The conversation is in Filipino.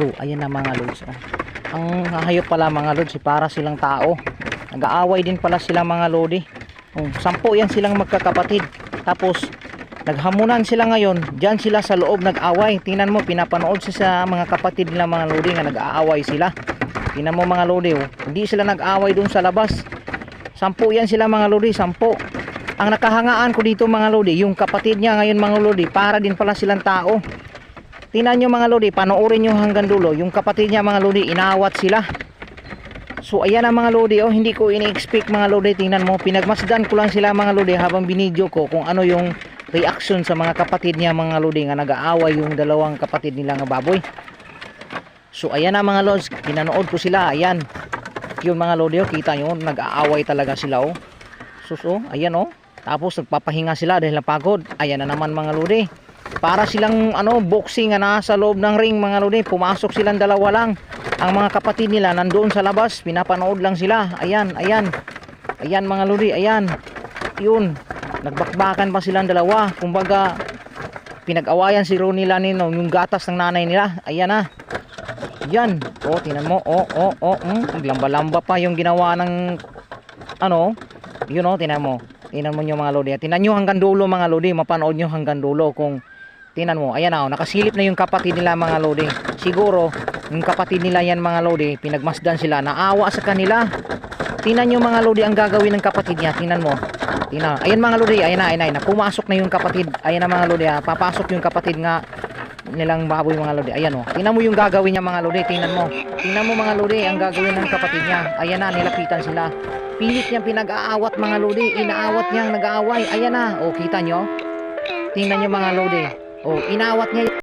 So ayan na mga lods, oh. Ang hayop pala mga lods, para silang tao. Nag-aaway din pala sila mga lodi. 10 yan silang magkakapatid. Tapos naghamunan sila ngayon. Diyan sila sa loob nag-away. Tingnan mo, pinapanood sa mga kapatid nila mga lodi nga nag-aaway sila. Tingnan mo mga lodi, oh. Hindi sila nag-aaway dun sa labas. 10 yan sila mga lodi, 10. Ang nakahangaan ko dito mga lodi, yung kapatid niya ngayon mga lodi, para din pala silang tao. Tingnan nyo mga lodi, panoorin nyo hanggang dulo. Yung kapatid niya mga lodi, inaawat sila. So ayan ang mga lodi, oh. Hindi ko ini-expect mga lodi. Tingnan mo, pinagmasdan ko lang sila mga lodi habang binidyo ko kung ano yung reaction sa mga kapatid niya mga lodi nga nag-aaway yung dalawang kapatid nila nga baboy. So ayan na mga lods, pinanood ko sila. Ayan, yun mga lodi, oh. Kita nyo, nag-aaway talaga sila, oh. So ayan, oh. Tapos nagpapahinga sila dahil napagod. Ayan na naman mga lodi, para silang boxing na nasa loob ng ring mga lodi. Pumasok silang dalawa lang. Ang mga kapatid nila nandoon sa labas, pinapanood lang sila. Ayan, ayan. Ayan mga lodi, ayan. Yun, nagbakbakan pa silang dalawa. Kumbaga, pinag-awayan si Ronnie Lanino, yung gatas ng nanay nila. Ayan na. Yan. Oh, tingnan mo. Lamba-lamba pa yung ginawa ng yun, oh, tingnan mo. Tingnan mo nyo mga lodi. Tingnan nyo hanggang dulo mga lodi. Mapanood nyo hanggang dulo kung tingnan mo. Ayan na, oh, nakasilip na yung kapatid nila mga lodi. Siguro yung kapatid nila yan mga lodi, pinagmasdan sila, naawa sa kanila. Tingnan nyo mga lodi ang gagawin ng kapatid niya. Tingnan mo. Tingnan. Ayan mga lodi, ayan na. Pumasok na yung kapatid. Ayan na mga lodi, papasok yung kapatid nga nilang baboy mga lodi. Ayan, oh. Tingnan mo yung gagawin niya mga lodi. Tingnan mo. Tingnan mo mga lodi ang gagawin ng kapatid niya. Ayan na, nilapitan sila. Pilit niyang pinag-aawat mga lodi. Inaawat niyang nag-aaway. Ayan na. O, kita nyo? Tingnan nyo mga lodi. O, inaawat niya